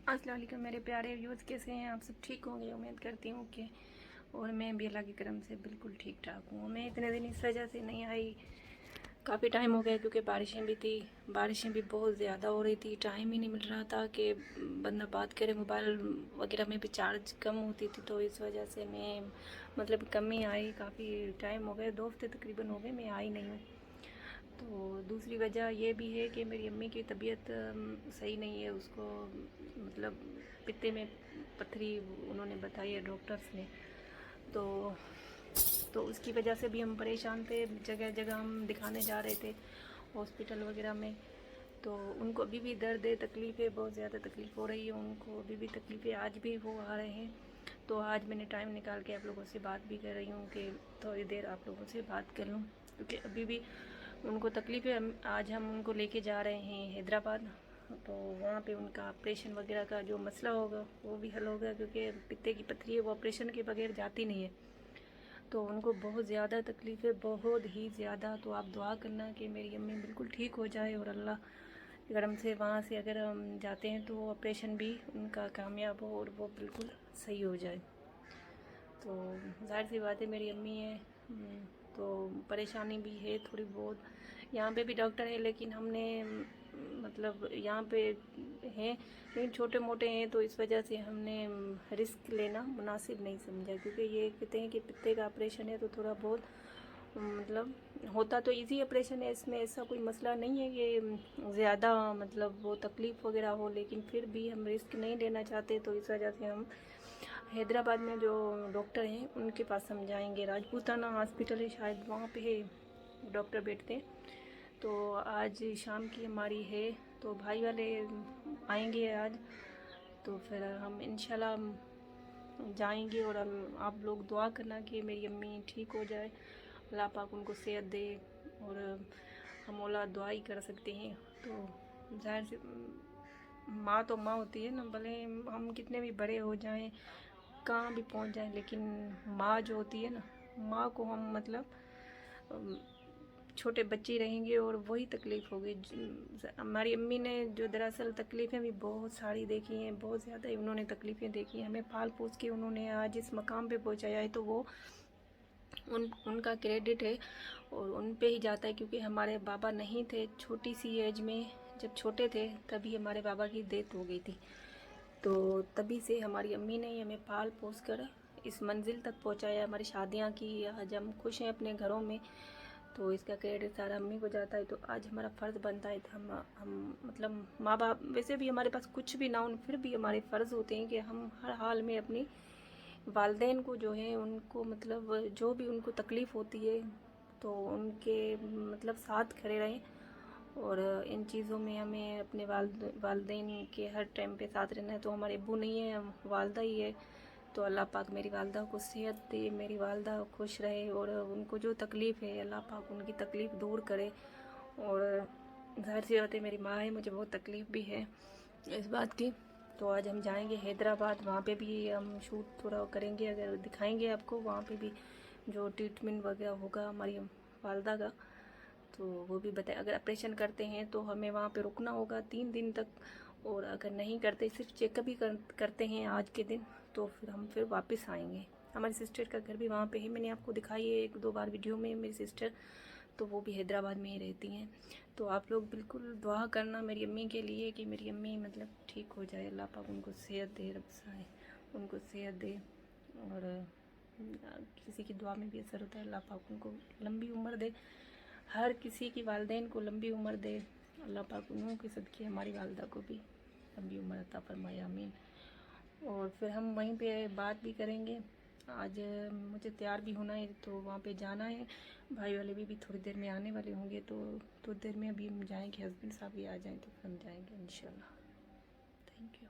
अस्सलाम वालेकुम मेरे प्यारे व्यूज़, कैसे हैं आप? सब ठीक होंगे उम्मीद करती हूँ कि। और मैं भी अल्लाह के करम से बिल्कुल ठीक ठाक हूँ। मैं इतने दिन इस वजह से नहीं आई, काफ़ी टाइम हो गया, क्योंकि बारिशें भी थी, बारिशें भी बहुत ज़्यादा हो रही थी। टाइम ही नहीं मिल रहा था कि बंदा बात करे। मोबाइल वगैरह में भी चार्ज कम होती थी, तो इस वजह से मैं मतलब कम ही आई। काफ़ी टाइम हो गए, 2 हफ्ते तकरीबन हो गए मैं आई नहीं हूँ। तो दूसरी वजह ये भी है कि मेरी अम्मी की तबीयत सही नहीं है। उसको मतलब पित्ते में पथरी उन्होंने बताई है डॉक्टर्स ने। तो तो उसकी वजह से भी हम परेशान थे। जगह जगह हम दिखाने जा रहे थे हॉस्पिटल वगैरह में। तो उनको अभी भी दर्द है, तकलीफ़ है, बहुत ज़्यादा तकलीफ़ हो रही है उनको, अभी भी तकलीफ़ है। आज भी वो आ रहे हैं, तो आज मैंने टाइम निकाल के आप लोगों से बात भी कर रही हूँ कि थोड़ी देर आप लोगों से बात कर लूँ, क्योंकि अभी भी उनको तकलीफ़ है। आज हम उनको लेके जा रहे हैं हैदराबाद, तो वहाँ पे उनका ऑपरेशन वगैरह का जो मसला होगा वो भी हल होगा, क्योंकि पित्ते की पथरी है, वो ऑपरेशन के बगैर जाती नहीं है। तो उनको बहुत ज़्यादा तकलीफ़ है, बहुत ही ज़्यादा। तो आप दुआ करना कि मेरी अम्मी बिल्कुल ठीक हो जाए, और अल्लाह के करम से वहाँ से अगर हम जाते हैं तो ऑपरेशन भी उनका कामयाब हो और वो बिल्कुल सही हो जाए। तो ज़ाहिर सी बात है, मेरी अम्मी है, तो परेशानी भी है थोड़ी बहुत। यहाँ पे भी डॉक्टर है, लेकिन हमने मतलब यहाँ पे हैं लेकिन छोटे मोटे हैं, तो इस वजह से हमने रिस्क लेना मुनासिब नहीं समझा। क्योंकि ये कहते हैं कि पित्ते का ऑपरेशन है, तो थोड़ा बहुत मतलब होता तो इजी ऑपरेशन है, इसमें ऐसा कोई मसला नहीं है कि ज़्यादा मतलब वो तकलीफ़ वगैरह हो, लेकिन फिर भी हम रिस्क नहीं लेना चाहते। तो इस वजह से हम हैदराबाद में जो डॉक्टर हैं उनके पास हम जाएंगे। राजपूताना हॉस्पिटल है शायद, वहाँ पे है डॉक्टर बैठते हैं। तो आज शाम की हमारी है, तो भाई वाले आएंगे आज, तो फिर हम इंशाल्लाह जाएंगे। और आप लोग दुआ करना कि मेरी अम्मी ठीक हो जाए, अल्लाह पाक उनको सेहत दे। और हम औलाद दुआ ही कर सकते हैं। तो जाहिर से माँ तो माँ होती है ना, भले हम कितने भी बड़े हो जाएं, कहाँ भी पहुँच जाएं, लेकिन माँ जो होती है ना, माँ को हम मतलब छोटे बच्चे रहेंगे और वही तकलीफ़ होगी। हमारी अम्मी ने जो दरअसल तकलीफ़ें भी बहुत सारी देखी हैं, बहुत ज़्यादा ही उन्होंने तकलीफ़ें देखी हैं। हमें पाल पोस के उन्होंने आज इस मकाम पे पहुंचाया है, तो वो उनका क्रेडिट है और उन पे ही जाता है। क्योंकि हमारे बाबा नहीं थे, छोटी सी एज में जब छोटे थे तभी हमारे बाबा की डेथ हो गई थी। तो तभी से हमारी अम्मी ने ही हमें पाल पोस कर इस मंजिल तक पहुंचाया, हमारी शादियां की। आज हम खुश हैं अपने घरों में, तो इसका क्रेडिट सारा अम्मी को जाता है। तो आज हमारा फ़र्ज़ बनता है, हम मतलब माँ बाप वैसे भी हमारे पास कुछ भी ना हो, फिर भी हमारे फ़र्ज़ होते हैं कि हम हर हाल में अपनी वालदेन को जो है उनको मतलब जो भी उनको तकलीफ़ होती है तो उनके मतलब साथ खड़े रहें। और इन चीज़ों में हमें अपने वालदेन के हर टाइम पे साथ रहना है। तो हमारे अब्बू नहीं है, हम वालदा ही है। तो अल्लाह पाक मेरी वालदा को सेहत दे, मेरी वालदा खुश रहे, और उनको जो तकलीफ़ है अल्लाह पाक उनकी तकलीफ़ दूर करे। और ज़ाहिर सी बात है, मेरी माँ है, मुझे बहुत तकलीफ़ भी है इस बात की। तो आज हम जाएंगे हैदराबाद, वहाँ पे भी हम शूट थोड़ा करेंगे, अगर दिखाएंगे आपको वहाँ पे भी जो ट्रीटमेंट वगैरह होगा हमारी वालदा का, तो वो भी बताए। अगर ऑपरेशन करते हैं तो हमें वहाँ पे रुकना होगा 3 दिन तक, और अगर नहीं करते, सिर्फ चेकअप ही करते हैं आज के दिन, तो फिर हम फिर वापस आएंगे। हमारी सिस्टर का घर भी वहाँ पे है, मैंने आपको दिखाई है 1-2 बार वीडियो में मेरी सिस्टर, तो वो भी हैदराबाद में ही रहती हैं। तो आप लोग बिल्कुल दुआ करना मेरी अम्मी के लिए कि मेरी अम्मी मतलब ठीक हो जाए, अल्लाह पाक उनको सेहत दे, रब साए उनको सेहत दे। और किसी की दुआ में भी असर होता है, अल्लाह पाक उनको लंबी उम्र दे, हर किसी की वालदेन को लंबी उम्र दे। अल्लाह पाक उन्हों के सदक़े हमारी वालदा को भी लंबी उम्र अता फरमाए, आमीन। और फिर हम वहीं पे बात भी करेंगे। आज मुझे तैयार भी होना है, तो वहाँ पे जाना है। भाई वाले भी थोड़ी देर में आने वाले होंगे, तो थोड़ी देर में अभी हम जाएंगे, हस्बैंड साहब भी आ जाएं तो फिर हम जाएंगे इंशाल्लाह। Thank you.